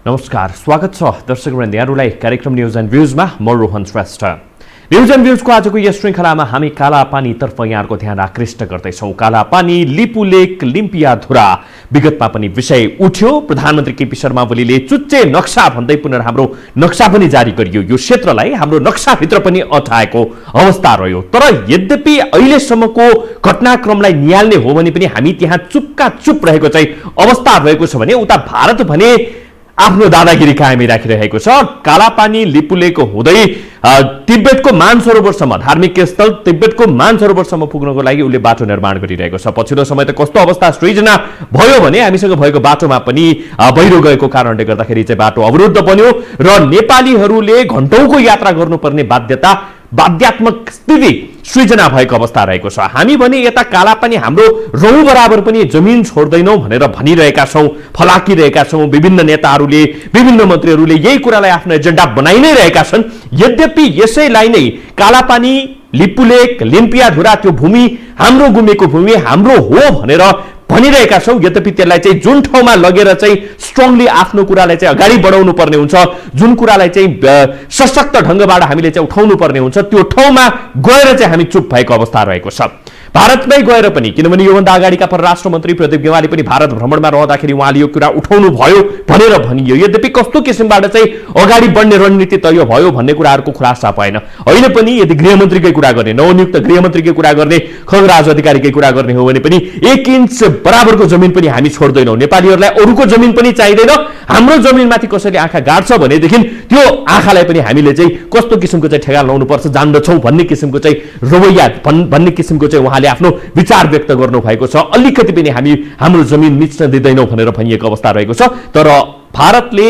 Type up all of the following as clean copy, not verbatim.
नमस्कार, स्वागत छ दर्शकवृन्द यहाँहरूलाई कार्यक्रम न्यूज एन्ड भ्यूजमा म रोहन श्रेष्ठ। न्यूज एन्ड भ्यूजको आजको यस श्रृङ्खलामा हामी कालापानीतर्फ यहाँहरूको ध्यान आकृष्ट गर्दैछौँ। कालापानी, लिपुलेक, लिम्पियाधुरा विगतमा पनि विषय उठ्यो। प्रधानमन्त्री केपी शर्मा ओलीले चुच्चे नक्सा भन्दै पुनः हाम्रो नक्सा पनि जारी गरियो। यो क्षेत्रलाई हाम्रो नक्साभित्र पनि अटाएको अवस्था रह्यो। तर यद्यपि अहिलेसम्मको घटनाक्रमलाई निहाल्ने हो भने पनि हामी त्यहाँ चुपका चुप रहेको चाहिँ अवस्था रहेको छ भने उता भारत भने आफ्नो दादागिरी कायमै राखिरहेको छ। कालापानी, लिपुलेक हुँदै तिब्बतको मानसरोवरसम्म, धार्मिक स्थल तिब्बतको मानसरोवरसम्म पुग्नको लागि उसले बाटो निर्माण गरिरहेको छ। पछिल्लो समय त कस्तो अवस्था सृजना भयो भने हामीसँग भएको बाटोमा पनि पहिरो गएको कारणले गर्दाखेरि चाहिँ बाटो अवरुद्ध बन्यो र नेपालीहरूले घण्टौको यात्रा गर्नुपर्ने बाध्यात्मक स्थिति सृजना भएको अवस्था रहेको छ। हामी भने यता कालापानी हाम्रो रौँ बराबर पनि जमिन छोड्दैनौँ भनेर भनिरहेका छौँ, फलाकिरहेका छौँ। विभिन्न नेताहरूले, विभिन्न मन्त्रीहरूले यही कुरालाई आफ्नो एजेन्डा बनाइ नै रहेका छन्। यद्यपि यसैलाई नै कालापानी, लिपुलेक, लिम्पियाधुरा त्यो भूमि हाम्रो गुमेको भूमि हाम्रो हो भनेर भनिरहेका छौँ। यद्यपि त्यसलाई चाहिँ जुन ठाउँमा लगेर चाहिँ स्ट्रङली आफ्नो कुरालाई चाहिँ अगाडि बढाउनु पर्ने हुन्छ, जुन कुरालाई चाहिँ सशक्त ढङ्गबाट हामीले चाहिँ उठाउनु पर्ने हुन्छ, त्यो ठाउँमा गएर चाहिँ हामी चुप भएको अवस्था रहेको छ। भारतमै गएर पनि, किनभने योभन्दा अगाडिका परराष्ट्र मन्त्री प्रदीप गेवाली पनि भारत भ्रमणमा रहँदाखेरि उहाँले यो कुरा उठाउनु भयो भनेर भनियो। यद्यपि कस्तो किसिमबाट चाहिँ अगाडि बढ्ने रणनीति तय भयो भन्ने कुराहरूको खुलासा पाएन। अहिले पनि यदि गृहमन्त्रीकै कुरा गर्ने, नवनियुक्त गृहमन्त्रीकै कुरा गर्ने, खगराज अधिकारीकै कुरा गर्ने हो भने पनि 1 इन्च बराबरको जमिन पनि हामी छोड्दैनौँ। नेपालीहरूलाई अरूको जमिन पनि चाहिँदैन। हाम्रो जमिनमाथि कसैले आँखा गाड्छ भनेदेखि त्यो आँखालाई पनि हामीले चाहिँ कस्तो किसिमको चाहिँ ठेगान लाउनुपर्छ जान्दछौँ भन्ने किसिमको चाहिँ रवैया भन्ने किसिमको चाहिँ उहाँले आफ्नो विचार व्यक्त गर्नु भएको छ। अलिकति पनि हामी हाम्रो जमिन मिच्न दिँदैनौँ भनेर भनिएको अवस्था रहेको छ। तर भारतले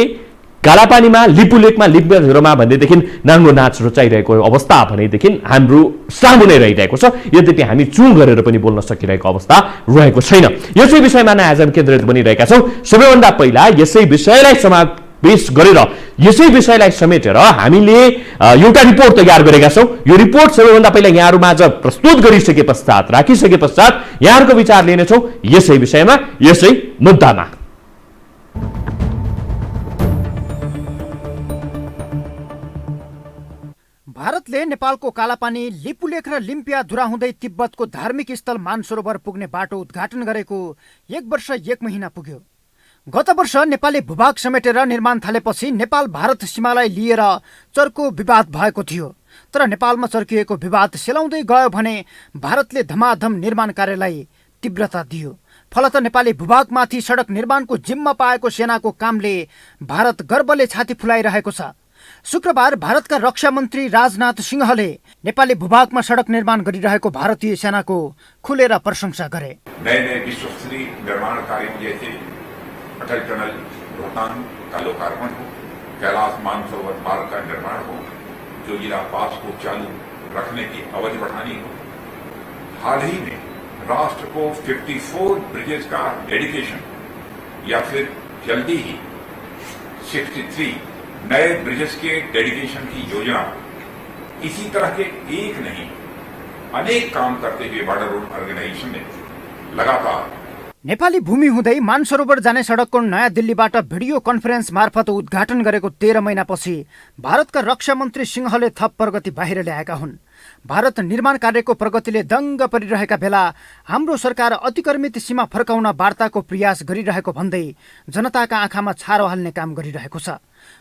कालापानीमा, लिपुलेकमा, लिम्पियाधुरामा भनेदेखि नाङ्गो नाच रचाइरहेको अवस्था भनेदेखि हाम्रो सामुने रहिरहेको छ। यद्यपि हामी चुँ गरेर पनि बोल्न सकिरहेको अवस्था रहेको छैन। यसै विषयमा नै आज हामी केन्द्रित बनिरहेका छौँ। सबैभन्दा पहिला यसै विषयलाई समावेश गरेर, यसै विषयलाई समेटेर हामीले एउटा रिपोर्ट तयार गरेका छौँ। यो रिपोर्ट सबैभन्दा पहिला यहाँहरूमाझ प्रस्तुत गरिसके पश्चात, राखिसके पश्चात यहाँहरूको विचार लिनेछौँ यसै विषयमा, यसै मुद्दामा। भारतले नेपालको कालापानी, लिपुलेक र लिम्पियाधुरा हुँदै तिब्बतको धार्मिक स्थल मानसरोवर पुग्ने बाटो उद्घाटन गरेको 1 वर्ष 1 महिना पुग्यो। गत वर्ष नेपाली भूभाग समेटेर निर्माण थालेपछि नेपाल भारत सीमालाई लिएर चर्को विवाद भएको थियो। तर नेपालमा चर्किएको विवाद सेलाउँदै गयो भने भारतले धमाधम निर्माण कार्यलाई तीव्रता दियो। फलत नेपाली भूभागमाथि सडक निर्माणको जिम्मा पाएको सेनाको कामले भारत गर्वले छाती फुलाइरहेको छ। शुक्रबार भारतका रक्षा मन्त्री राजनाथ सिंहले नेपाली भूभागमा सडक निर्माण गरिरहेको भारतीय सेनाको खुलेर प्रशंसा गरे। नए विश्वस्तरीय निर्माण कार्य जैसे अटल टनल रोहतांग का लोकार्पण हो, कैलाश मानसरोवर मार्ग का निर्माण हो, जोजिला पास को चालू रखने की अवधि बढ़ानी हो। हाल ही में राष्ट्र को 54 ब्रिजेज का डेडिकेशन या फिर जल्दी ही 63 नए ब्रिजेस के डेडिकेशन की योजना, इसी तरह के एक नहीं अनेक काम करते हुए बॉर्डर रोड अर्गेनाइजेशन ने लगातार नेपाली भूमि हुँदै मानसरोवर जाने सडकको नयाँ दिल्लीबाट भिडियो कन्फरेन्स मार्फत उद्घाटन गरेको 13 महिनापछि भारतका रक्षा मन्त्री सिंहले थप प्रगति बाहिर ल्याएका हुन्। भारत निर्माण कार्यको प्रगतिले दङ्ग परिरहेका बेला हाम्रो सरकार अतिक्रमित सीमा फर्काउन वार्ताको प्रयास गरिरहेको भन्दै जनताका आँखामा छारो हाल्ने काम गरिरहेको छ।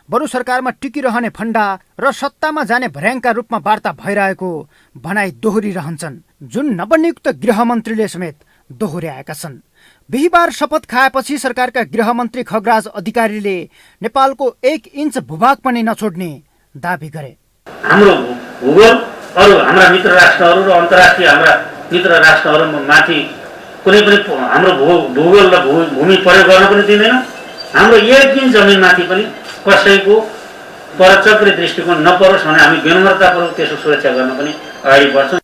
बरु सरकारमा टिकिरहने फण्डा र सत्तामा जाने भर्याङका रूपमा वार्ता भइरहेको भनाइ दोहोरिरहन्छन्, जुन नवनियुक्त गृहमन्त्रीले समेत दोहोर्याएका छन्। बिहिबार शपथ खाएपछि सरकारका गृहमन्त्री खगराज अधिकारीले नेपालको 1 इन्च भूभाग पनि नछोड्ने दावी गरे। हाम्रो भूगोल अरू हाम्रा मित्र राष्ट्रहरू र अन्तर्राष्ट्रिय हाम्रा मित्र राष्ट्रहरूमाथि कुनै पनि हाम्रो भूगोल र भूमि प्रयोग गर्न पनि दिँदैन। हाम्रो 1 इन्च जमिनमाथि पनि कसैको परचक्र दृष्टिकोण नपरोस् भने हामी विनम्रतापूर्वक त्यसको सुरक्षा गर्न पनि अगाडि बढ्छौँ।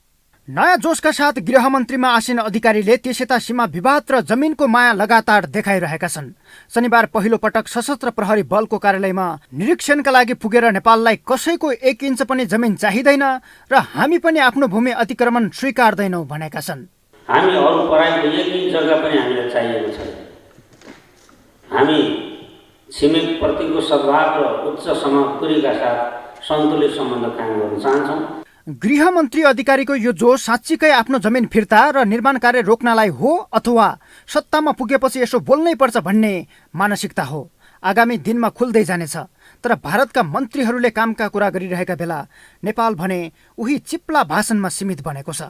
नयाँ जोसका साथ गृहमन्त्रीमा आसीन अधिकारीले त्यसयता सीमा विवाद र जमिनको माया लगातार देखाइरहेका छन्। शनिबार पहिलो पटक सशस्त्र प्रहरी बलको कार्यालयमा निरीक्षणका लागि पुगेर नेपाललाई कसैको 1 इन्च पनि जमिन चाहिँदैन र हामी पनि आफ्नो भूमि अतिक्रमण स्वीकार्दैनौँ भनेका छन्। हामी अरू पराईको 1 इन्च जग्गा पनि हामीलाई चाहिएको छ। हामी छिमेकप्रतिको सद्भाव र उच्च समपुरीका साथ सन्तुलित सम्बन्ध कायम गर्न चाहन्छौँ। गृहमन्त्री अधिकारीको यो जोस साँच्चीकै आफ्नो जमिन फिर्ता र निर्माण कार्य रोक्नलाई हो अथवा सत्तामा पुगेपछि यसो बोल्नै पर्छ भन्ने मानसिकता हो? आगामी दिनमा खुल्दै जानेछ। तर भारतका मन्त्रीहरूले कामका कुरा गरिरहेका बेला नेपाल भने उही चिप्ला भाषणमा सीमित बनेको छ।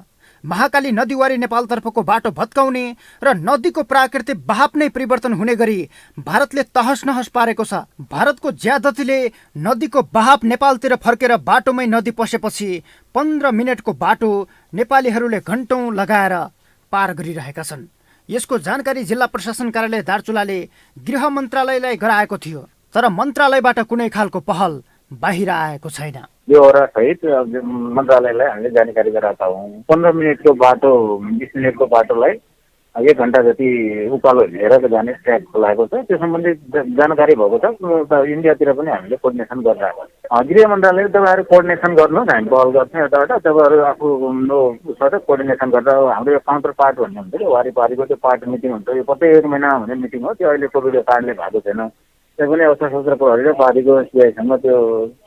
महाकाली नदीवारी नेपालतर्फको बाटो भत्काउने र नदीको प्राकृतिक बहाव नै परिवर्तन हुने गरी भारतले तहस नहस पारेको छ। भारतको ज्यादतीले नदीको बहाव नेपालतिर फर्केर बाटोमै नदी पसेपछि 15 मिनटको बाटो नेपालीहरूले घन्टौँ लगाएर पार गरिरहेका छन्। यसको जानकारी जिल्ला प्रशासन कार्यालय दार्चुलाले गृह मन्त्रालयलाई गराएको थियो, तर मन्त्रालयबाट कुनै खालको पहल बाहिर आएको छैन। ब्यौरा सहित मन्त्रालयलाई हामीले जानकारी गराएका हौँ। 15 मिनटको बाटो 20 मिनटको बाटोलाई 1 घन्टा जति उकालो हेरेर जाने ट्र्याक खोलाएको छ। त्यो सम्बन्धी जानकारी भएको छ। इन्डियातिर पनि हामीले कोर्डिनेसन गरिरहेको छ। गृह मन्त्रालयले तपाईँहरू कोर्डिनेसन गर्नुहोस्, हामी पहल गर्छौँ। यताबाट तपाईँहरू आफ्नो उसबाट कोर्डिनेसन गरेर हाम्रो यो काउन्टर पार्ट भन्ने हुन्छ कि वारिपारिको त्यो पार्ट मिटिङ हुन्छ। यो प्रत्येक महिना हुने मिटिङ हो। त्यो अहिले कोभिडको कारणले भएको छैन। त्यो पनि सशस्त्र प्रहरी र पार्टीको सिआईसँग त्यो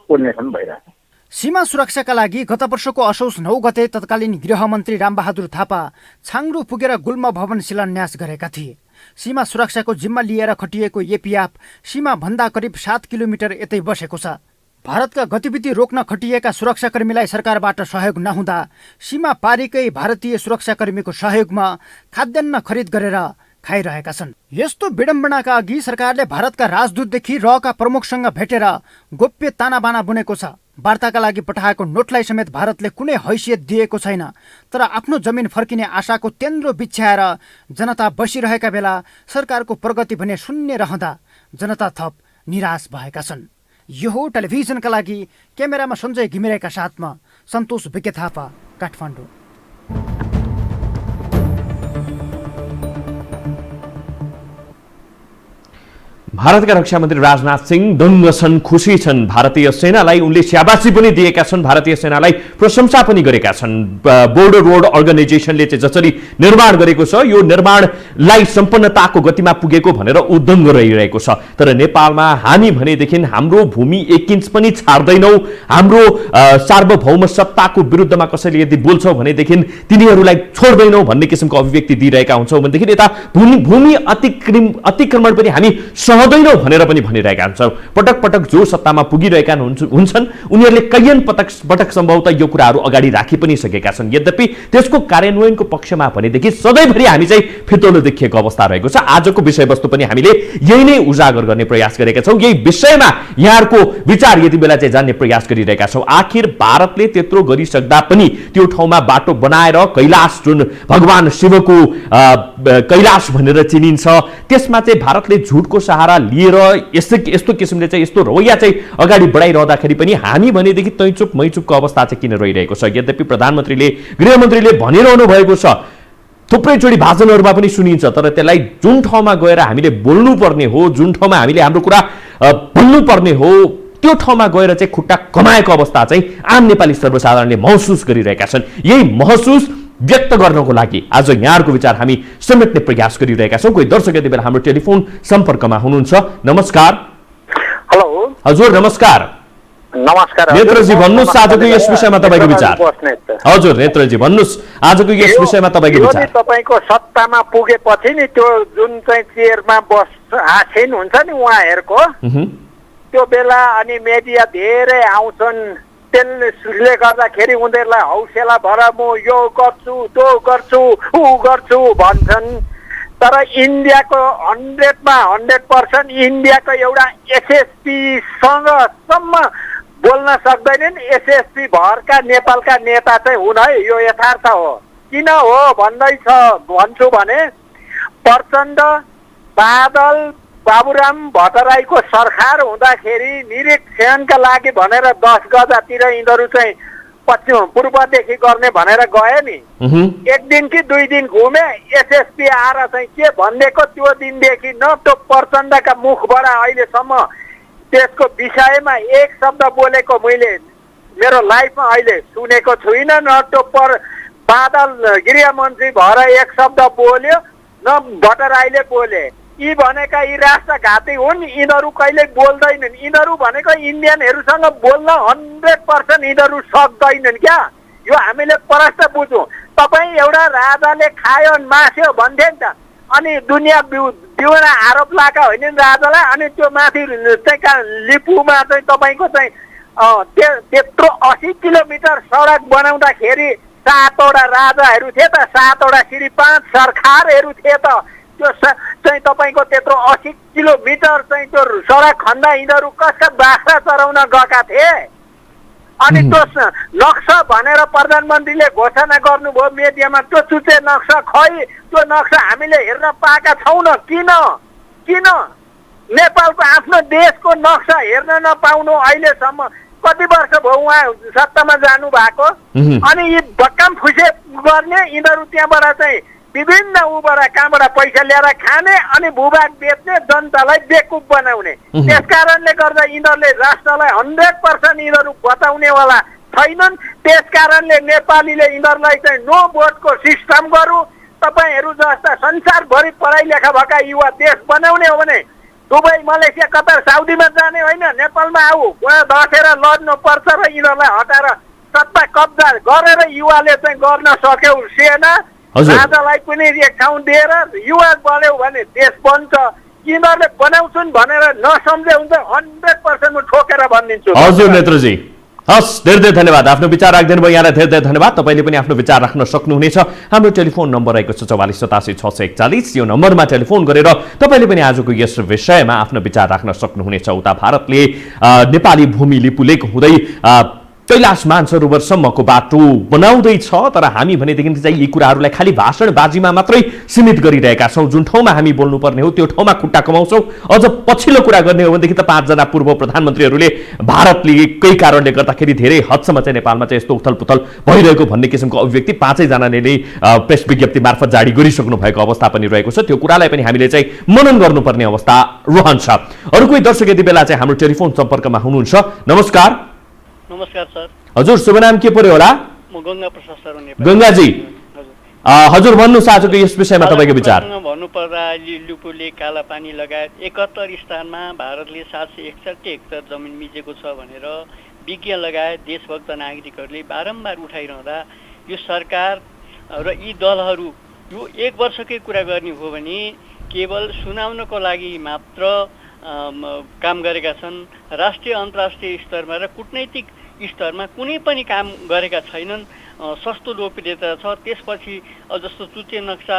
कोर्डिनेसन भइरहेको छ। सीमा सुरक्षाका लागि गत वर्षको असोज 9 गते तत्कालीन गृहमन्त्री रामबहादुर थापा छाङ्ग्रो पुगेर गुल्म भवन शिलान्यास गरेका थिए। सीमा सुरक्षाको जिम्मा लिएर खटिएको एपिएफ सीमाभन्दा करिब 7 किलोमिटर यतै बसेको छ। भारतका गतिविधि रोक्न खटिएका सुरक्षाकर्मीलाई सरकारबाट सहयोग नहुँदा सीमा पारीकै भारतीय सुरक्षाकर्मीको सहयोगमा खाद्यान्न खरिद गरेर खाइरहेका छन्। यस्तो विडम्बनाका अघि सरकारले भारतका राजदूतदेखि रहका प्रमुखसँग भेटेर गोप्य तानाबाना बुनेको छ। वार्ताका लागि पठाएको नोटलाई समेत भारतले कुनै हैसियत दिएको छैन। तर आफ्नो जमिन फर्किने आशाको तेन्द्रो बिछ्याएर जनता बसिरहेका बेला सरकारको प्रगति भने शून्य रहँदा जनता थप निराश भएका छन्। यो हो टेलिभिजनका लागि क्यामेरामा सञ्जय घिमिरेका साथमा सन्तोष विके थापा, काठमाडौँ। भारतका रक्षा मन्त्री राजनाथ सिंह दङ्ग छन्, खुसी छन्। भारतीय सेनालाई उनले स्याबासी पनि दिएका छन्, भारतीय सेनालाई प्रशंसा पनि गरेका छन्। बोर्डर रोड अर्गनाइजेसनले चाहिँ जसरी निर्माण गरेको छ, यो निर्माणलाई सम्पन्नताको गतिमा पुगेको भनेर उदङ्ग रहिरहेको छ। तर नेपालमा हामी भनेदेखि हाम्रो भूमि 1 इन्च पनि छाड्दैनौँ, हाम्रो सार्वभौम सत्ताको विरुद्धमा कसैले यदि बोल्छ भनेदेखि तिनीहरूलाई छोड्दैनौँ भन्ने किसिमको अभिव्यक्ति दिइरहेका हुन्छौँ भनेदेखि यता भूमि अतिक्रमण पनि हामी सहदैनौँ भनेर पनि भनिरहेका हुन्छौँ। पटक पटक जो सत्तामा पुगिरहेका हुन्छन् उनीहरूले कैयन पटक सम्भवतः यो कुराहरू अगाडि राखि पनि सकेका छन्। यद्यपि त्यसको कार्यान्वयनको पक्षमा भनेदेखि सधैँभरि हामी चाहिँ फितलो देखिएको अवस्था रहेको छ। आजको विषयवस्तु पनि हामीले यही नै उजागर गर्ने प्रयास गरेका छौँ। यही विषयमा यहाँहरूको विचार यति बेला चाहिँ जान्ने प्रयास गरिरहेका छौँ। आखिर भारतले त्यत्रो गरिसक्दा पनि त्यो ठाउँमा बाटो बनाएर कैलाश, जुन भगवान शिवको कैलाश भनेर चिनिन्छ, त्यसमा चाहिँ भारतले झुटको सहारा लिएर यस्तो किसिमले चाहिँ यस्तो रवैया चाहिँ अगाडि बढाइरहँदाखेरि पनि हामी भनेदेखि तैचुप मैचुपको अवस्था चाहिँ किन रहिरहेको छ? यद्यपि प्रधानमन्त्रीले, गृहमन्त्रीले भनिरहनु भएको छ, थुप्रैचोटि भाषणहरूमा पनि सुनिन्छ, तर त्यसलाई जुन ठाउँमा गएर हामीले बोल्नुपर्ने हो, जुन ठाउँमा हामीले हाम्रो कुरा भन्नुपर्ने हो, त्यो ठाउँमा गएर चाहिँ खुट्टा कमाएको अवस्था चाहिँ आम नेपाली सर्वसाधारणले महसुस गरिरहेका छन्। यही महसुस व्यक्त गर्नको लागि आज यहाँहरूको विचार हामी समेट्ने प्रयास गरिरहेका छौँ। कोही दर्शक यति बेला हाम्रो टेलिफोन सम्पर्कमा हुनुहुन्छ। नमस्कार। हेलो हजुर, नमस्कार। नमस्कार नेत्रजी, भन्नुहोस् आजको यस विषयमा तपाईँको विचार। हजुर नेत्रजी, भन्नुहोस् आजको यस विषयमा तपाईँको विचार। तपाईँको सत्तामा पुगेपछि नि त्यो जुन चाहिँ चेयरमा आसीन हुन्छ नि उहाँहरूको, त्यो बेला अनि मिडिया धेरै आउँछन्। त्यसले गर्दाखेरि उनीहरूलाई हौसला भएर म यो गर्छु, त्यो गर्छु, ऊ गर्छु भन्छन्। तर इन्डियाको 100% इन्डियाको एउटा एसएसपीसँग सम्म बोल्न सक्दैनन्। एसएसपी भरका नेपालका नेता चाहिँ हुन है, यो यथार्थ हो। किन हो भन्छु भने प्रचण्ड, बादल, बाबुराम भट्टराईको सरकार हुँदाखेरि निरीक्षणका लागि भनेर 10 गजातिर यिनीहरू चाहिँ पश्चिम पूर्वदेखि गर्ने भनेर गए नि। 1 दिन कि 2 दिन घुमे, एसएसपी आएर चाहिँ के भनिदिएको त्यो दिनदेखि न त्यो प्रचण्डका मुखबाट अहिलेसम्म त्यसको विषयमा एक शब्द बोलेको मैले मेरो लाइफमा अहिले सुनेको छुइनँ। न त्यो बादल गृहमन्त्री भएर एक शब्द बोल्यो, न भट्टराईले बोले। यी भनेका यी राष्ट्रघाती हुन्, यिनीहरू कहिल्यै बोल्दैनन्। यिनीहरू भनेको इन्डियनहरूसँग बोल्न 100% यिनीहरू सक्दैनन् क्या। यो हामीले प्रष्ट बुझौँ। तपाईँ एउटा राजाले खायो मास्यो भन्थे नि त, अनि दुनियाँ बिउना आरोप लगाएका होइन राजालाई, अनि त्यो माथि चाहिँ लिपुमा चाहिँ तपाईँको चाहिँ त्यत्रो 80 किलोमिटर सडक बनाउँदाखेरि 7वटा राजाहरू थिए त, 7वटा श्री 5 सरकारहरू थिए त। त्यो चाहिँ तपाईँको त्यत्रो 80 किलोमिटर चाहिँ त्यो सडक खन्दा यिनीहरू कसका बाख्रा चराउन गएका थिए? अनि त्यो नक्सा भनेर प्रधानमन्त्रीले घोषणा गर्नुभयो मिडियामा, त्यो चुचे नक्सा खै त्यो नक्सा हामीले हेर्न पाएका छैनौँ। किन नेपालको आफ्नो देशको नक्सा हेर्न नपाउनु? अहिलेसम्म कति वर्ष भयो उहाँ सत्तामा जानु भएको? अनि यी बक्काम फुसे गर्ने यिनीहरू त्यहाँबाट चाहिँ विभिन्न उबाट कहाँबाट पैसा ल्याएर खाने अनि भूभाग बेच्ने, जनतालाई बेकुफ बनाउने। त्यस कारणले गर्दा यिनीहरूले राष्ट्रलाई 100% यिनीहरू बचाउनेवाला छैनन्। त्यस कारणले नेपालीले यिनीहरूलाई चाहिँ नो भोटको सिस्टम गरौँ। तपाईँहरू जस्ता संसारभरि पढाइ लेखा भएका युवा देश बनाउने हो भने दुबई, मलेसिया, कतार, साउदीमा जाने होइन, नेपालमा आऊ, उहाँ बसेर लड्नु पर्छ र यिनीहरूलाई हटाएर सत्ता कब्जा गरेर युवाले चाहिँ गर्न सक्यो। सेना राजालाई पनि एक ठाउँ दिएर युवा बढ्यो भने देश बन्छ। यिनीहरूले बनाउँछन् भनेर नसम्झे हुन्छ 100% म ठोकेर भनिदिन्छु। हजुर नेत्रजी, हस्, धेरै धेरै धन्यवाद। आफ्नो विचार राख्दिनु भयो, यहाँलाई धेरै धेरै धन्यवाद। तपाईँले पनि आफ्नो विचार राख्न सक्नुहुनेछ। हाम्रो टेलिफोन नम्बर रहेको छ 4487 641। यो नम्बरमा टेलिफोन गरेर तपाईँले पनि आजको यस विषयमा आफ्नो विचार राख्न सक्नुहुनेछ। उता भारतले नेपाली भूमि लिपुलेक हुँदै कैलाश मानसरोवरसम्मको बाटो बनाउँदैछ, तर हामी भनेदेखि चाहिँ यी कुराहरूलाई खालि भाषणबाजीमा मात्रै सीमित गरिरहेका छौँ। जुन ठाउँमा हामी बोल्नुपर्ने हो त्यो ठाउँमा खुट्टा कमाउँछौँ। अझ पछिल्लो कुरा गर्ने हो भनेदेखि त 5 जना पूर्व प्रधानमन्त्रीहरूले भारतले केही कारणले गर्दाखेरि धेरै हदसम्म चाहिँ नेपालमा चाहिँ यस्तो उथलपुथल भइरहेको भन्ने किसिमको अभिव्यक्ति 5 जनाले नै प्रेस विज्ञप्ति मार्फत जारी गरिसक्नु भएको अवस्था पनि रहेको छ। त्यो कुरालाई पनि हामीले चाहिँ मनन गर्नुपर्ने अवस्था रहन्छ। अरू कोही दर्शक यति बेला चाहिँ हाम्रो टेलिफोन सम्पर्कमा हुनुहुन्छ। नमस्कार। नमस्कार सर। हजुर, शुभ नाम के पर्यो होला? म गंगा प्रसाद सर नेपाल। गंगाजी, हजुर भन्नुहोस् आजको यस विषयमा तपाईँको विचार। भन्नुपर्दा लिपुले कालापानी लगायत 71 स्थानमा भारतले 761 हेक्टर जमिन मिचेको छ भनेर विज्ञ लगायत देशभक्त नागरिकहरूले बारम्बार उठाइरहँदा यो सरकार र यी दलहरू यो 1 वर्षकै कुरा गर्ने हो भने केवल सुनाउनको लागि मात्र काम गरेका छन्। राष्ट्रिय अन्तर्राष्ट्रिय स्तरमा र कूटनैतिक स्तरमा कुनै पनि काम गरेका छैनन्। सस्तो लोकप्रियता छ। त्यसपछि जस्तो चुच्चे नक्सा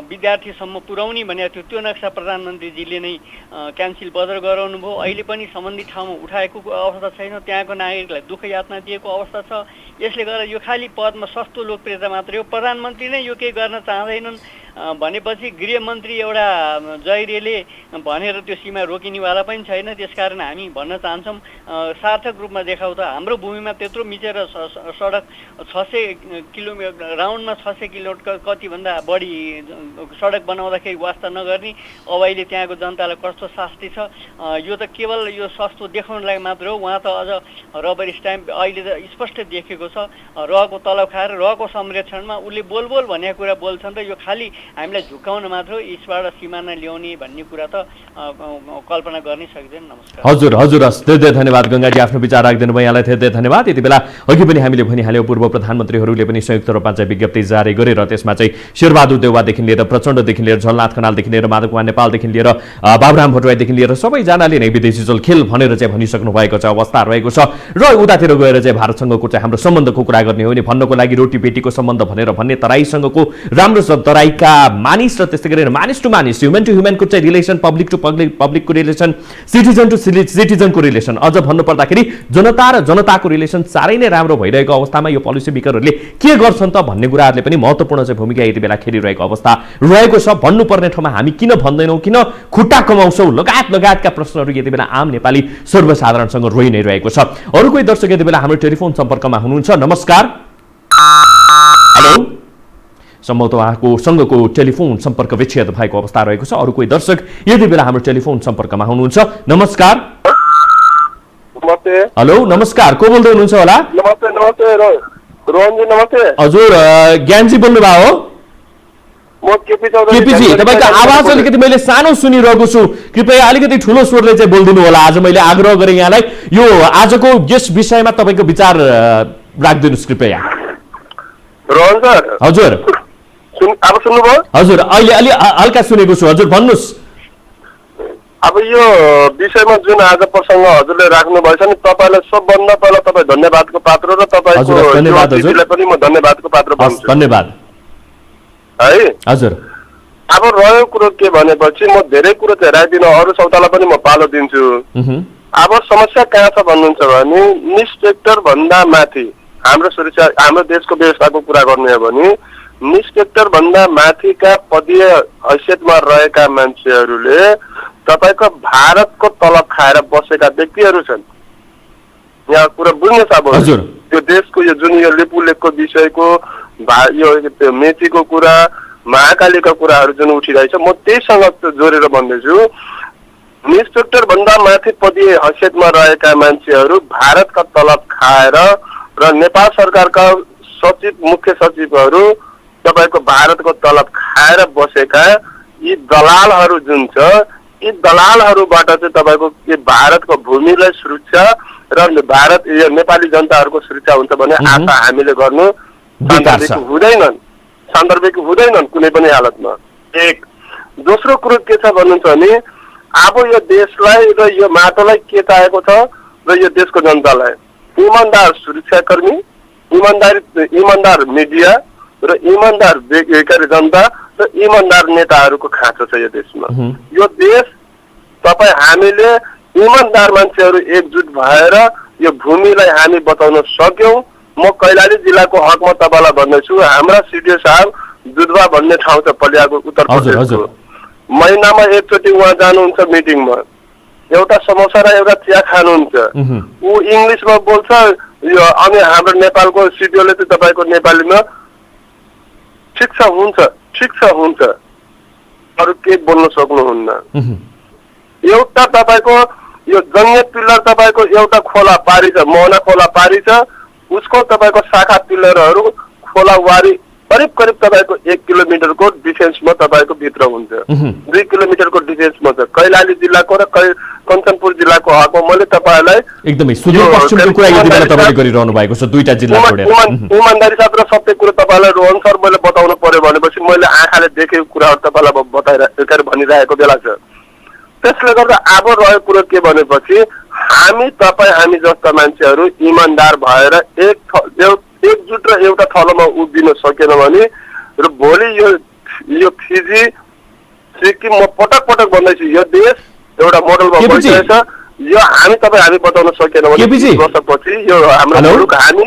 विद्यार्थीसम्म पुर्याउने भनेको थियो, त्यो नक्सा प्रधानमन्त्रीजीले नै क्यान्सिल बदर गराउनु भयो। अहिले पनि सम्बन्धित ठाउँमा उठाएको अवस्था छैन, त्यहाँको नागरिकलाई दुःख यातना दिएको अवस्था छ। यसले गर्दा यो खालि पदमा सस्तो लोकप्रियता मात्रै हो। प्रधानमन्त्री नै यो केही गर्न चाहँदैनन् भनेपछि गृहमन्त्री एउटा जहिरेले भनेर त्यो सीमा रोकिनेवाला पनि छैन। त्यसकारण हामी भन्न चाहन्छौँ सार्थक रूपमा देखाउ त। हाम्रो भूमिमा त्यत्रो मिचेर सडक 600 किलोमिटर राउन्डमा 600 किलोमिटर कतिभन्दा बढी सडक बनाउँदाखेरि वास्ता नगर्ने अब अहिले त्यहाँको जनतालाई कस्तो शास्ति छ। यो त केवल यो सस्तो देखाउनलाई मात्र हो। उहाँ त अझ रबर स्ट्याम्प अहिले त स्पष्ट देखेको छ। रहको तलब खाएर रहको संरक्षणमा उसले बोल भनेको कुरा बोल्छन् र यो खालि हामीलाई झुकाउन मात्र हो। यसबाट सिमाना ल्याउने भन्ने कुरा त कल्पना गर्नै सक्दैन। नमस्कार। हजुर, हस्, धेरै धेरै धन्यवाद गंगाजी, आफ्नो विचार राखिदिनु भयो, यहाँलाई धेरै धेरै धन्यवाद। यति बेला अघि पनि हामीले भनिहाल्यौँ पूर्व प्रधानमन्त्रीहरूले पनि संयुक्त रूपमा चाहिँ विज्ञप्ति जारी गरेर त्यसमा चाहिँ शेरबहादुर देउवादेखि लिएर प्रचण्डदेखि लिएर झलनाथ खनालदेखि लिएर माधव कुमार नेपालदेखि लिएर बाबुराम भट्टराईदेखि लिएर सबैजनाले नै विदेशी जलखेल भनेर चाहिँ भनिसक्नु भएको छ अवस्था रहेको छ। र उतातिर गएर चाहिँ भारतसँगको चाहिँ हाम्रो सम्बन्धको कुरा गर्ने हो भने भन्नको लागि रोटी बेटीको सम्बन्ध भनेर भन्ने तराईसँगको राम्रो छ। तराईका मानिस र त्यस्तै गरेर मानिस टु मानिस, ह्युमन टु ह्युमनको चाहिँ रिलेसन, पब्लिक टु पब्लिकको रिलेसन, सिटिजन टु सिटिजनको रिलेसन, अझ भन्नुपर्दाखेरि जनता र जनताको रिलेसन साह्रै नै राम्रो भइरहेको अवस्थामा यो पोलिसी मेकरहरूले के गर्छन् त भन्ने कुराहरूले पनि महत्त्वपूर्ण चाहिँ भूमिका यति बेला खेलिरहेको अवस्था रहेको छ। भन्नुपर्ने ठाउँमा हामी किन भन्दैनौँ, किन खुट्टा कमाउँछौँ लगायतका प्रश्नहरू यति बेला आम नेपाली सर्वसाधारणसँग रोइ नै रहेको छ। अरू कोही दर्शक यति बेला हाम्रो टेलिफोन सम्पर्कमा हुनुहुन्छ। नमस्कार। हेलो, सम्भवतः उहाँको सँगको टेलिफोन सम्पर्क विच्छेद भएको अवस्था रहेको छ। अरू कोही दर्शक यति बेला हाम्रो टेलिफोन सम्पर्कमा हुनुहुन्छ। नमस्कार। हेलो, नमस्कार, को बोल्दै हुनुहुन्छ होला? नमस्ते रोहनजी। नमस्ते। हजुर, ज्ञानजी बोल्नु भयो हो? म केपी चौधरी केपीजी तपाईको आवाज अलिकति मैले सानो सुनिरहेको छु, कृपया अलिकति ठुलो स्वरले चाहिँ बोलिदिनु होला। आज मैले आग्रह गरेँ यहाँलाई यो आजको यस विषयमा तपाईको विचार राखिदिनुस् कृपया। रोहन सर हजुर अब सुन्नुभयो? हजुर अहिले अलि हल्का सुनेको छु, हजुर भन्नुहोस्। अब यो विषयमा जुन आज प्रसङ्ग हजुरले राख्नु भएछ नि, तपाईँलाई सबभन्दा पहिला तपाईँ धन्यवादको पात्र र तपाईँलाई पनि म धन्यवादको पात्र भन्छु। धन्यवाद है हजुर। अब रह्यो कुरो के भनेपछि म धेरै कुरो चाहिँ हेराइदिन, अरू सौतालाई पनि म पालो दिन्छु। अब समस्या कहाँ छ भन्नुहुन्छ भने इन्स्पेक्टर भन्दा माथि हाम्रो सुरक्षा, हाम्रो देशको व्यवस्थाको कुरा गर्ने हो भने इन्स्पेक्टर भन्दा माथिका पदीय हैसियतमा रहेका मान्छेहरूले तपाईँको भारतको तलब खाएर बसेका व्यक्तिहरू छन्। यहाँ कुरा बुझ्नुहोस्। अब त्यो देशको यो जुन यो लिपुलेकको विषयको यो मेचीको कुरा, महाकालीका कुराहरू जुन उठिरहेछ, म त्यहीसँग जोडेर भन्दैछु। इन्स्पेक्टर भन्दा माथि पदीय हैसियतमा रहेका मान्छेहरू भारतका तलब खाएर र नेपाल सरकारका सचिव, मुख्य सचिवहरू तपाईँको भारतको तलब खाएर बसेका यी दलालहरू जुन छ, यी दलालहरूबाट चाहिँ तपाईँको के भारतको भूमिलाई सुरक्षा र भारत यो नेपाली जनताहरूको सुरक्षा हुन्छ भने आशा हामीले गर्नु सान्दर्भिक हुँदैनन् कुनै पनि हालतमा। एक दोस्रो कुरो के छ भन्नुहुन्छ भने अब यो देशलाई र यो माटोलाई के चाहिएको छ र यो देशको जनतालाई इमान्दार सुरक्षाकर्मी, इमान्दार मिडिया र इमान्दार जनता र इमान्दार नेताहरूको खाँचो छ यो देशमा। यो देश तपाईँ हामीले इमान्दार मान्छेहरू एकजुट भएर यो भूमिलाई हामी बचाउन सक्यौँ। म कैलाली जिल्लाको हकमा तपाईँलाई भन्दैछु, हाम्रा सिडिओ साहब दुधवा भन्ने ठाउँ छ पलियाको उत्तर प्रदेशको, महिनामा एकचोटि उहाँ जानुहुन्छ मिटिङमा, एउटा समोसा र एउटा चिया खानुहुन्छ। ऊ इङ्ग्लिसमा बोल्छ यो, अनि हाम्रो नेपालको सिडिओले चाहिँ तपाईँको नेपालीमा ठिक छ हुन्छ अरू केही बोल्न सक्नुहुन्न। एउटा तपाईँको यो जङ्गे पिल्लर तपाईँको एउटा खोला पारी छ, मोहना खोला पारी छ, उसको तपाईँको शाखा पिल्लरहरू खोला वारी करिब करिब तपाईँको 1 किलोमिटरको डिफेन्समा तपाईँको भित्र हुन्छ, 2 किलोमिटरको डिफेन्समा छ। कैलाली जिल्लाको र कञ्चनपुर जिल्लाको हकमा मैले तपाईँलाई एकदमै सुदूरपश्चिमको कुरा यति बेला तपाईँले गरिरहनु भएको छ, दुईटा जिल्ला जोडेर। इमानदारी साथ र सत्य कुरो तपाईँलाई रोहन सर मैले बताउनु पर्यो भनेपछि मैले आँखाले देखेको कुराहरू तपाईँलाई भनिरहेको बेला छ। त्यसले गर्दा अब रहेको कुरो के भनेपछि हामी जस्ता मान्छेहरू इमान्दार भएर एकजुट र एउटा थलोमा उभिन सकेन भने र भोलि यो फिजी, सिक्किम, म पटक भन्दैछु, यो देश एउटा मोडलमा बनिरहेछ। यो हामी बताउन सकेन भने वर्षपछि यो हाम्रो मुलुक हामी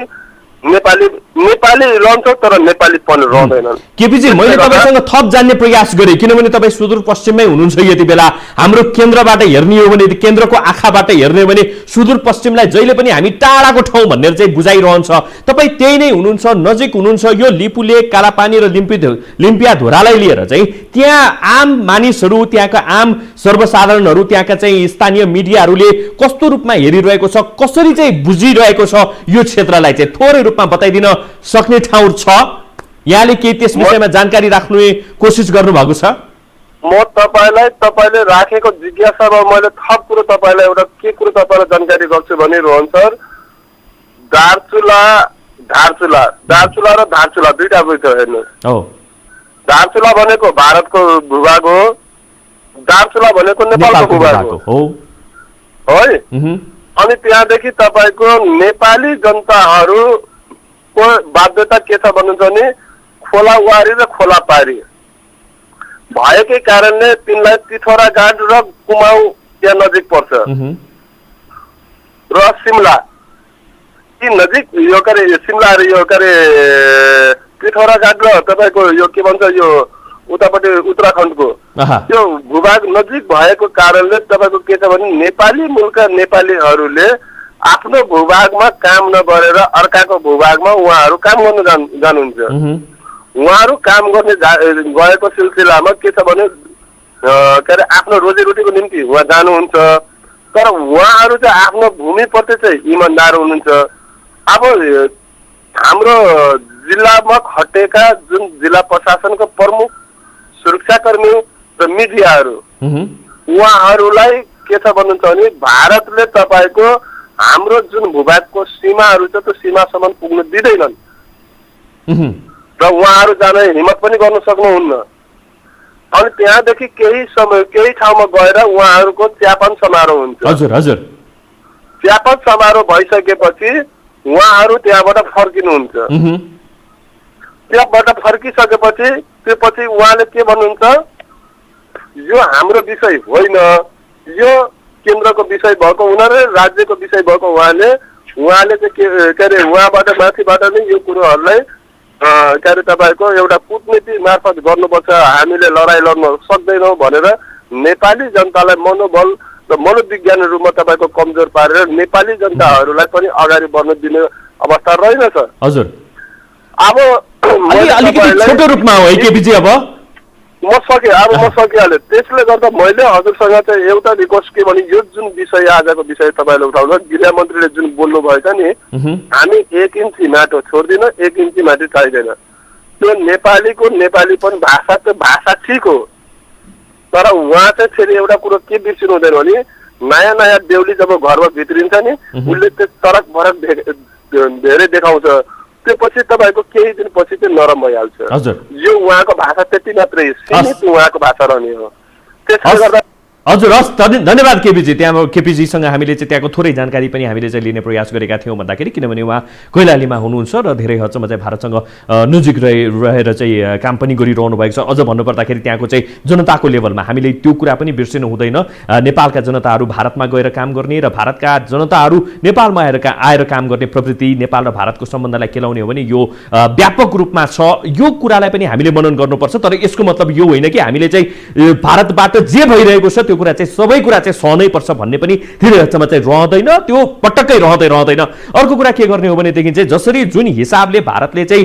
नेपाली रहन्छ तर नेपालीपन रहँदैन। केपीजी मैले तपाईसँग थप जान्ने प्रयास गरेँ, किनभने तपाईँ सुदूरपश्चिममै हुनुहुन्छ यति बेला। हाम्रो केन्द्रबाट हेर्ने हो भने, केन्द्रको आँखाबाट हेर्ने हो भने सुदूरपश्चिमलाई जहिले पनि हामी टाढाको ठाउँ भनेर चाहिँ बुझाइरहन्छ। तपाईँ त्यही नै हुनुहुन्छ, नजिक हुनुहुन्छ। यो लिपुलेक, कालापानी र लिम्पिया धुरालाई लिएर चाहिँ त्यहाँ आम मानिसहरू, त्यहाँका आम सर्वसाधारणहरू, त्यहाँका चाहिँ स्थानीय मिडियाहरूले कस्तो रूपमा हेरिरहेको छ, कसरी चाहिँ बुझिरहेको छ यो क्षेत्रलाई चाहिँ थोरै रूपमा बताइदिन सक्ने ठाउँ छ? यहाँले केही त्यस विषयमा जानकारी राख्ने कोसिस गर्नुभएको छ? म तपाईँले राखेको जिज्ञासामा मैले थप कुरो तपाईँलाई एउटा के कुरो तपाईँलाई जानकारी गर्छु भने रोहन सर, धारचुला र धारचुला दुईटा बुझ्छ हेर्नुहोस्। धारचुला भनेको भारतको भूभाग हो, धारचुला भनेको नेपालको भूभाग हो है। अनि त्यहाँदेखि तपाईँको नेपाली जनताहरूको बाध्यता के छ भन्नुहुन्छ भने खोलावारी र खोलापारी भएकै कारणले तिनलाई पिथौराघाट र कुमाउ त्यहाँ नजिक पर्छ र सिमला यी नजिक यो करे सिमला र यो करे पिथौराघाट र तपाईँको यो के भन्छ यो उतापट्टि उत्तराखण्डको त्यो भूभाग नजिक भएको कारणले तपाईँको के छ भने नेपाली मुलका नेपालीहरूले आफ्नो भूभागमा काम नगरेर अर्काको भूभागमा उहाँहरू काम गर्न जानुहुन्छ। उहाँहरू काम गर्ने गएको सिलसिलामा के छ भने के अरे आफ्नो रोजीरोटीको निम्ति उहाँ जानुहुन्छ, तर उहाँहरू चाहिँ आफ्नो भूमिप्रति चाहिँ इमान्दार हुनुहुन्छ। अब हाम्रो जिल्लामा खटेका जुन जिल्ला प्रशासनको प्रमुख सुरक्षाकर्मी र मिडियाहरू उहाँहरूलाई के छ भन्नुहुन्छ भने भारतले तपाईँको हाम्रो जुन भूभागको सीमाहरू छ त्यो सीमासम्म पुग्न दिँदैनन् र उहाँहरू जान हिम्मत पनि गर्न सक्नुहुन्न। अनि त्यहाँदेखि केही समय केही ठाउँमा गएर उहाँहरूको च्यापन समारोह हुन्छ। हजुर हजुर। च्यापन समारोह भइसकेपछि उहाँहरू त्यहाँबाट फर्किनुहुन्छ। त्यहाँबाट फर्किसकेपछि त्यसपछि उहाँले के भन्नुहुन्छ, यो हाम्रो विषय होइन, यो केन्द्रको विषय भएको हुनाले राज्यको विषय भएको उहाँले चाहिँ के अरे उहाँबाट माथिबाट नै यो कुरोहरूलाई के अरे तपाईँको एउटा कूटनीति मार्फत गर्नुपर्छ, हामीले लडाइँ लड्न सक्दैनौँ भनेर नेपाली जनतालाई मनोबल र मनोविज्ञान रूपमा तपाईँको कमजोर पारेर नेपाली जनताहरूलाई पनि अगाडि बढ्न दिने अवस्था रहेनछ। हजुर। अब अलिकति छोटो रूपमा हो केपीजी, अब म सकिहालेँ। त्यसले गर्दा मैले हजुरसँग चाहिँ एउटा रिक्वेस्ट के भने यो जुन विषय आजको विषय तपाईँले उठाउनु गृहमन्त्रीले जुन बोल्नु भएछ नि, हामी 1 इन्ची माटो छोड्दिन, 1 इन्ची माटो चाहिँदैन। त्यो नेपालीको नेपालीपन भाषा त्यो भाषा ठिक हो, तर उहाँ चाहिँ फेरि एउटा कुरो के बिर्सिनु हुँदैन भने नयाँ नयाँ बेहुली जब घरमा भित्रिन्छ नि उसले त्यो तरक भरक धेरै देखाउँछ, त्यो पछि तपाईँको केही दिन पछि चाहिँ नरम भइहाल्छ। यो उहाँको भाषा त्यति मात्रै सीमित उहाँको भाषा रहने हो। त्यसले गर्दा हजुर हस्, धन्यवाद केपीजी। त्यहाँ केपीजीसँग हामीले चाहिँ त्यहाँको थोरै जानकारी पनि हामीले चाहिँ लिने प्रयास गरेका थियौँ भन्दाखेरि किनभने उहाँ कैलालीमा हुनुहुन्छ र धेरै हदसम्म चाहिँ भारतसँग नजिक रहेर चाहिँ काम पनि गरिरहनु भएको छ। अझ भन्नुपर्दाखेरि त्यहाँको चाहिँ जनताको लेभलमा हामीले त्यो कुरा पनि बिर्सिनु हुँदैन। नेपालका जनताहरू भारतमा गएर काम गर्ने र भारतका जनताहरू नेपालमा आएर काम गर्ने प्रवृत्ति नेपाल र भारतको सम्बन्धलाई केलाउने हो भने यो व्यापक रूपमा छ। यो कुरालाई पनि हामीले मनन गर्नुपर्छ, तर यसको मतलब यो होइन कि हामीले चाहिँ भारतबाट जे भइरहेको छ त्यो कुरा चाहिँ सबै कुरा चाहिँ सहनै पर्छ भन्ने पनि धेरै हदसम्म चाहिँ रहँदैन, त्यो पटक्कै रहँदैन। अर्को कुरा के गर्ने हो भनेदेखि चाहिँ जसरी जुन हिसाबले भारतले चाहिँ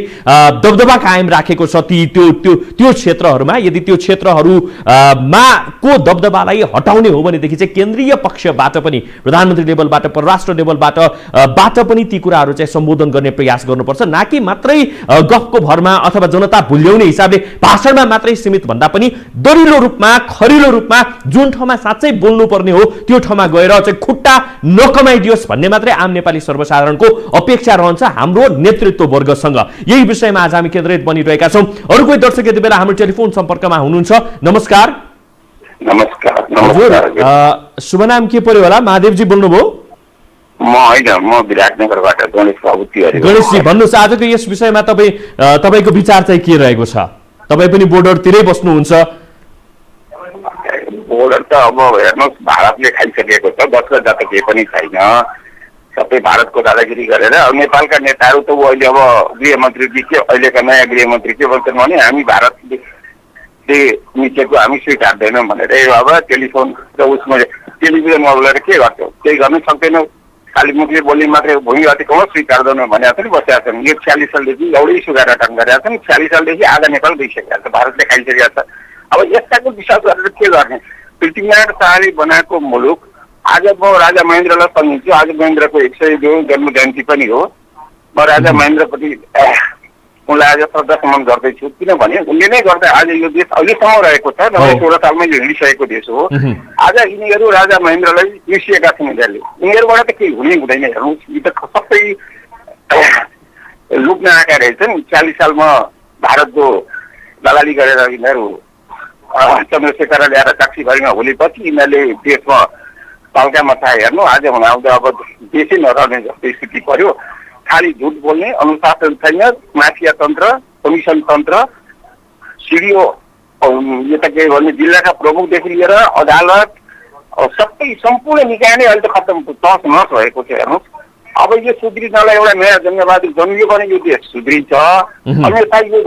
दबदबा कायम राखेको छ त्यो क्षेत्रहरूमा, यदि त्यो क्षेत्रहरूमा को दबदबालाई हटाउने हो भनेदेखि चाहिँ केन्द्रीय पक्षबाट पनि प्रधानमन्त्री लेभलबाट परराष्ट्र लेभलबाट पनि ती कुराहरू चाहिँ सम्बोधन गर्ने प्रयास गर्नुपर्छ, न कि मात्रै गफको भरमा अथवा जनता भुल्याउने हिसाबले भाषणमा मात्रै सीमित भन्दा पनि दरिलो रूपमा खरिलो रूपमा जुन ठाउँमा साँच्चै बोल्नुपर्ने हो त्यो ठाउँमा गएर चाहिँ खुट्टा नकमाइदियोस् भन्ने मात्रै आम नेपाली सर्वसाधारणको अपेक्षा रहन्छ हाम्रो नेतृत्व वर्गसँग। यही विषयमा आज हामी केन्द्रित बनिरहेका छौँ। अरू कोही दर्शक यति बेला हाम्रो टेलिफोन सम्पर्कमा हुनुहुन्छ। नमस्कार। नमस्कार। शुभ नाम के पर्यो होला? महादेवजी बोल्नुभयो? म विराटनगरबाट गणेश बाबु तिवारी। गणेशजी भन्नुहोस्, आजको यस विषयमा तपाईँको विचार चाहिँ के रहेको छ? तपाईँ पनि बोर्डरतिरै बस्नुहुन्छ। बोर्डर त अब हेर्नुहोस् भारतले खाइसकेको छ, बच्चा जात केही पनि छैन, सबै भारतको दादागिरी गरेर। अब नेपालका नेताहरू त अहिले अब गृहमन्त्री के अहिलेका नयाँ गृहमन्त्री के भन्छन् भने हामी भारतले मिचेको हामी स्वीकार्दैनौँ भनेर। अब टेलिफोन र उसमा टेलिभिजनमा बोलेर के गर्छौँ? केही गर्नै सक्दैनौँ, खालि मुखले बोल्ने मात्रै भूमि अतिक्रमण स्वीकार्दैनौँ भनेर पनि बसेका छन्। यो 46 सालदेखि एउटै सुगार काम गरेका छन्। 46 सालदेखि आधा नेपाल गइसकेका छ, भारतले खाइसकेका छ। अब यस्ताको विश्वास गरेर के गर्ने? पृथ्वीनारायण शाहले बनाएको मुलुक आज म राजा महेन्द्रलाई सम्झिन्छु। आज महेन्द्रको 102 जन्म जयन्ती पनि हो। म राजा महेन्द्रप्रति उनलाई आज श्रद्धा सम्मान गर्दैछु, किनभने उनले नै गर्दा आज यो देश अहिलेसम्म रहेको छ। 16 सालमै यो हिँडिसकेको देश हो। आज यिनीहरू राजा महेन्द्रलाई बिर्सिएका छन्। यिनीहरूबाट त केही हुनै हुँदैन। हेर्नुहोस्, यी त सबै लुक्न आएका रहेछन्। 40 सालमा भारतको दलाली गरेर यिनीहरू चन्द्रशेखर ल्याएर टाक्सीभरिमा होलीपछि यिनीहरूले देशमा तल्कामा चाहे हेर्नु। आज आउँदा अब देशै नरहने जस्तै स्थिति पर्यो। खालि झुट बोल्ने, अनुशासन छैन, माफिया तन्त्र, कमिसन तन्त्र, सिडिओ यता के भन्ने जिल्लाका प्रमुखदेखि लिएर अदालत सबै सम्पूर्ण निकाय नै अहिले त खत्तम तहस नहस भएको छ। हेर्नुहोस्, अब यो सुध्रिनलाई एउटा नयाँ जङ्गबहादुर जन्मियो भने यो देश सुध्रिन्छ। अन्यथा यो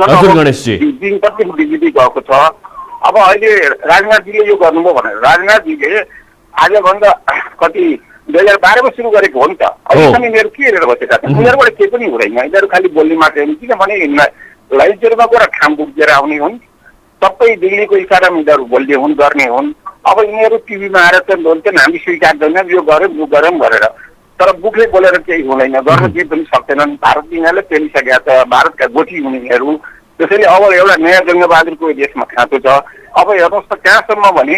दिन कति बिजुली गएको छ। अब अहिले राजनाथजीले यो गर्नुभयो भनेर राजनाथजीले आजभन्दा कति 2012मा सुरु गरेको हो नि त। अहिलेसम्म यिनीहरू के हेरेर बसेका छन्? यिनीहरूबाट केही पनि हुँदैन। यिनीहरू खालि बोल्ने मात्रै हुन्, किनभने लाइटहरूमा गएर खाम बुझेर आउने हुन्। सबै दिल्लीको इसारामा यिनीहरू बोल्ने हुन्, गर्ने हुन्। अब यिनीहरू टिभीमा आएर चाहिँ बोल्छन् हामी स्वीकार्दैनौँ, यो गरौँ यो गरौँ भनेर। तर बुकले बोलेर केही हुँदैन, गर्न केही पनि सक्दैनन्। भारत यिनीहरूले पेलिसकेका छ। भारतका गोठी हुनेहरू त्यसैले अब एउटा नयाँ जङ्गबहादुरको देशमा खाँचो छ। अब हेर्नुहोस् त कहाँसम्म भने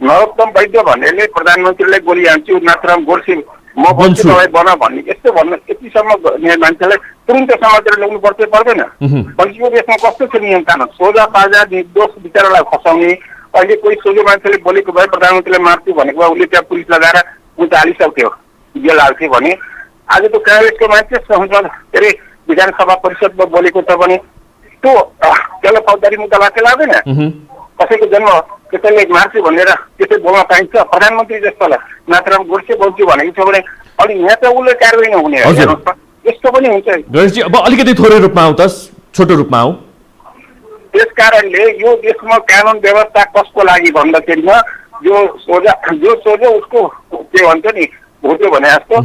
नरोत्तम वैद्य भन्नेले प्रधानमन्त्रीलाई गोली हान्छु, नाथुराम गोडसे म बन्छु तपाईँ बन भन्ने यस्तो भन्नु यतिसम्म मान्छेलाई तुरुन्त समातेर ल्याउनु पर्छ पर्दैन? पछिको देशमा कस्तो छ नियम कानुन? सोझा पाजा निर्दोष विचारलाई फसाउने। अहिले कोही सोझो मान्छेले बोलेको भए प्रधानमन्त्रीलाई मार्छु भनेको भए उसले त्यहाँ पुलिस लगाएर उता हालिसक्थ्यो, जेल हाल्थ्यो भने। आज त काङ्ग्रेसको मान्छे के अरे विधानसभा परिषदमा बोलेको छ भने त्यो त्यसलाई फौजदारी मुद्दा लाग्छ लाग्दैन? कसैको जन्म त्यसैले मार्छु भनेर त्यसै बोल्न पाइन्छ? प्रधानमन्त्री जस्तोलाई नाथुराम गोडसे बोल्छु भनेको छ भने अनि यहाँ त उसले कारवाही नहुने यस्तो पनि हुन्छ। गणेशजी अब अलिकति थोरै रूपमा आऊ त, छोटो रूपमा आऊ। त्यस कारणले यो देशमा कानुन व्यवस्था कसको लागि भन्दाखेरिमा जो सोझो उसको के भन्छ नि भोट्यो भने जस्तो।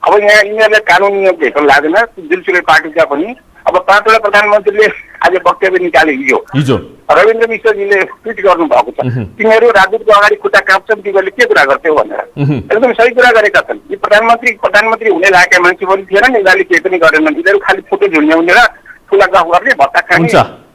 अब यहाँ यिनीहरूले कानुन नियम भेट्न लाग्दैन जुनसुकै पार्टीका पनि। अब पाँचवटा प्रधानमन्त्रीले आज वक्तव्य निकाले हिजो रविन्द्र मिश्रजीले ट्विट गर्नु भएको छ, तिनीहरू राजदूतको अगाडि खुट्टा काप्छन् तिमीहरूले के कुरा गर्थ्यौ भनेर। एकदम सही कुरा गरेका छन्। यी प्रधानमन्त्री हुने लागेका मान्छे पनि थिएन नि, यिनीहरूले केही पनि गरेनन्। यिनीहरू खालि फोटो झुन्ड्याउने र ठुला गफ गर्ने, भत्ता खाने,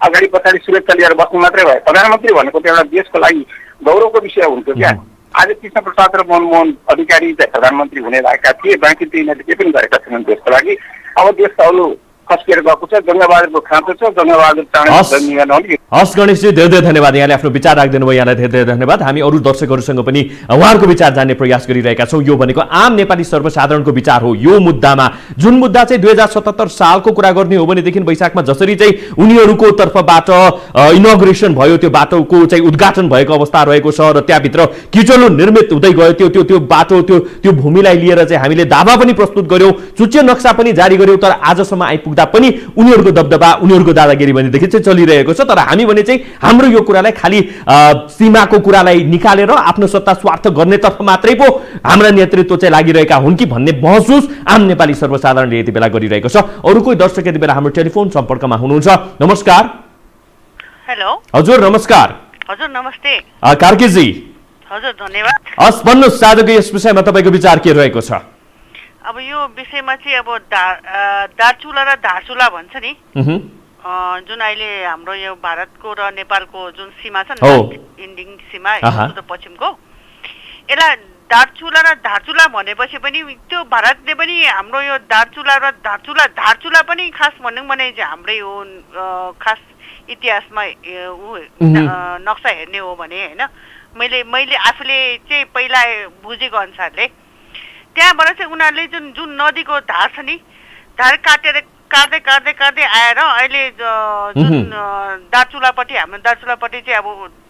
अगाडि पछाडि सुरक्षा लिएर बस्नु मात्रै भयो। प्रधानमन्त्री भनेको त एउटा देशको लागि गौरवको विषय हुन्छ क्या। आज कृष्ण प्रसाद र मनमोहन अधिकारी प्रधानमन्त्री हुने लागेका थिए, बाँकी त यिनीहरूले केही पनि गरेका छैनन् देशको लागि। अब देश त अरू खस्किएर गएको छ, जङ्गबहादुरको खाँचो छ, जङ्गबहादुर चाँडै निकाल्नु। हस् गणेशजी, धेरै धेरै धन्यवाद। यहाँले आफ्नो विचार राखिदिनु भयो, यहाँलाई धेरै धेरै धन्यवाद। हामी अरू दर्शकहरूसँग पनि उहाँहरूको विचार जान्ने प्रयास गरिरहेका छौँ। यो भनेको आम नेपाली सर्वसाधारणको विचार हो यो मुद्दामा। जुन मुद्दा चाहिँ 2077 सालको कुरा गर्ने हो भनेदेखि वैशाखमा जसरी चाहिँ उनीहरूको तर्फबाट इनोग्रेसन भयो, त्यो बाटोको चाहिँ उद्घाटन भएको अवस्था रहेको छ र त्यहाँभित्र किचलो निर्मित हुँदै गयो, त्यो बाटो त्यो भूमिलाई लिएर चाहिँ हामीले दावा पनि प्रस्तुत गर्यौँ, चुच्चे नक्सा पनि जारी गर्यौँ। तर आजसम्म आइपुग्दा पनि उनीहरूको दबदबा, उनीहरूको दादागिरी भनेदेखि चाहिँ चलिरहेको छ। तर हामी भने चाहिँ हाम्रो यो कुरालाई खालि सीमाको कुरालाई निकालेर आफ्नो सत्ता स्वार्थ गर्नेतर्फ मात्रै पो हाम्रा नेतृत्व चाहिँ लागिरहेका हुन् कि भन्ने महसुस आम नेपाली सर्वसाधारणले यति बेला गरिरहेको छ। अरू कोही दर्शक यति बेला हाम्रो टेलिफोन सम्पर्कमा हुनुहुन्छ। नमस्कार। हेलो हजुर नमस्कार। हजुर नमस्ते कार्कीजी। हजुर धन्यवाद। हस् भन्नुहोस्, आजको यस विषयमा तपाईँको विचार के रहेको छ? अब यो विषयमा चाहिँ अब दार्चुला र धारचुला भन्छ नि, जुन अहिले हाम्रो यो भारतको र नेपालको जुन सीमा छ नि, इन्डिङ सीमा पश्चिमको, यसलाई दार्चुला र धारचुला भनेपछि पनि त्यो भारतले पनि हाम्रो यो दार्चुला र धारचुला पनि खास भनौँ भने चाहिँ हाम्रै हो। खास इतिहासमा नक्सा हेर्ने हो भने होइन, मैले आफूले चाहिँ पहिला बुझेको अनुसारले त्यहाँबाट चाहिँ उनीहरूले जुन नदीको धार छ नि, धार काट्दै आएर अहिले जुन दार्चुलापट्टि, हाम्रो दार्चुलापट्टि चाहिँ अब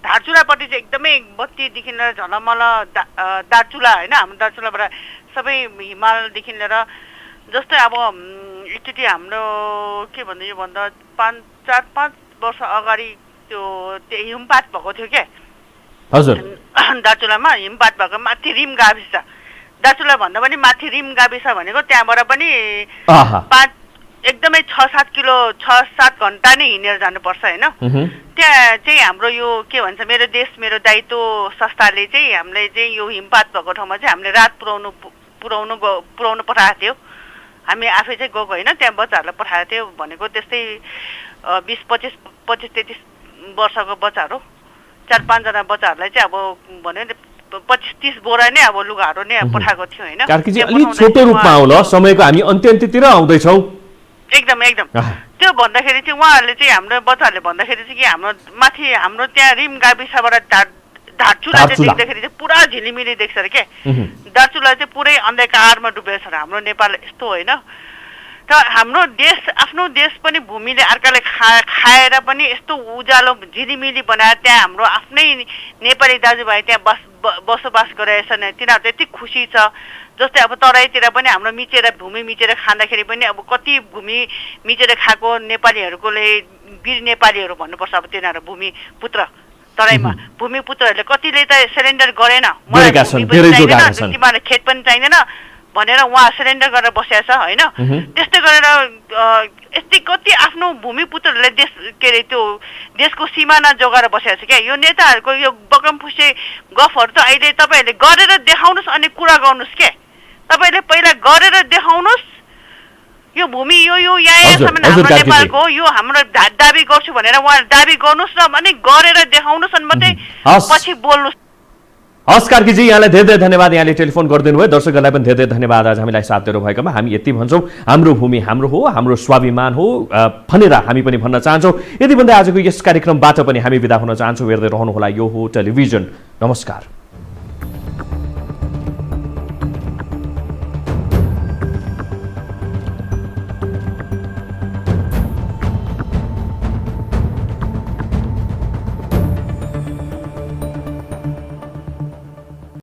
धारचुलापट्टि चाहिँ एकदमै बत्तीदेखि लिएर झलमल दार्चुला होइन, हाम्रो दार्चुलाबाट सबै हिमालदेखि लिएर जस्तै अब एकचोटि हाम्रो के भन्दा योभन्दा 4-5 वर्ष अगाडि त्यो हिमपात भएको थियो क्या। हजुर दार्चुलामा हिमपात भएको माथि रिम गाविस छ। दार्चुला भन्दा पनि माथि रिम गाविस भनेको त्यहाँबाट पनि एकदमै 6-7 घन्टा नै हिँडेर जानुपर्छ होइन। त्यहाँ चाहिँ हाम्रो यो के भन्छ मेरो देश मेरो दायित्व संस्थाले चाहिँ हामीलाई चाहिँ यो हिमपात भएको ठाउँमा चाहिँ हामीले रात पुर्याउनु पठाएको थियो। हामी आफै चाहिँ गएको होइन, त्यहाँ बच्चाहरूलाई पठाएको थियो। भनेको त्यस्तै 20-25-33 वर्षको बच्चाहरू, 4-5 जना बच्चाहरूलाई चाहिँ अब भन्यो 25-30 बोरा नै अब लुगाहरू नै पठाएको थियो होइन। अलिक छोटो रूपमा आउल, समयको हामी अन्त्यतिर आउँदैछौँ। एकदम त्यो भन्दाखेरि चाहिँ उहाँहरूले चाहिँ हाम्रो बच्चाहरूले भन्दाखेरि चाहिँ कि हाम्रो त्यहाँ रिम गाविसबाट धारचुला चाहिँ देख्दाखेरि चाहिँ पुरा झिलिमिली देख्छ अरे क्या। दार्चुला चाहिँ पुरै अन्धकारमा डुबेको छ। हाम्रो नेपाल यस्तो होइन। र हाम्रो देश, आफ्नो देश पनि भूमिले अर्काले खाएर पनि यस्तो उज्यालो झिलिमिली बनाएर त्यहाँ हाम्रो आफ्नै नेपाली दाजुभाइ त्यहाँ बसोबास गरिरहेछन्, तिनीहरू यति खुसी छ। जस्तै अब तराईतिर पनि हाम्रो भूमि मिचेर खाँदाखेरि पनि अब कति भूमि मिचेर खाएको नेपालीहरूकोले वीर नेपालीहरू भन्नुपर्छ। अब तिनीहरू भूमि पुत्र तराईमा भूमि पुत्रहरूले कतिले त सिलिन्डर गरेन, तिमीहरूलाई खेत पनि चाहिँदैन भनेर उहाँ सिलिन्डर गरेर बसेको छ होइन। त्यस्तै गरेर यस्तै कति आफ्नो भूमि पुत्रहरूले देश के अरे त्यो देशको सिमाना जोगाएर बसेको छ क्या। यो नेताहरूको यो बकमफुसे गफहरू त अहिले तपाईँहरूले गरेर देखाउनुहोस् अनि कुरा गर्नुहोस् के। तपाईँले पहिला गरेर देखाउनुहोस्, यो भूमि यो यहाँसम्म हाम्रो नेपालको यो हाम्रो दाबी गर्छु भनेर उहाँ दाबी गर्नुहोस् न अनि गरेर देखाउनुहोस् अनि मात्रै पछि बोल्नुहोस्। हस् कार्कीजी, यहाँलाई धेरै धेरै धन्यवाद। यहाँले टेलिफोन गरिदिनु भयो। दर्शकहरूलाई पनि धेरै धेरै धन्यवाद आज हामीलाई साथ दिनु भएकोमा। हामी यति भन्छौँ, हाम्रो भूमि हाम्रो हो, हाम्रो स्वाभिमान हो भनेर हामी पनि भन्न चाहन्छौँ। यति भन्दै आजको यस कार्यक्रमबाट पनि हामी बिदा हुन चाहन्छौँ। हेर्दै रहनुहोला, यो हो टेलिभिजन। नमस्कार।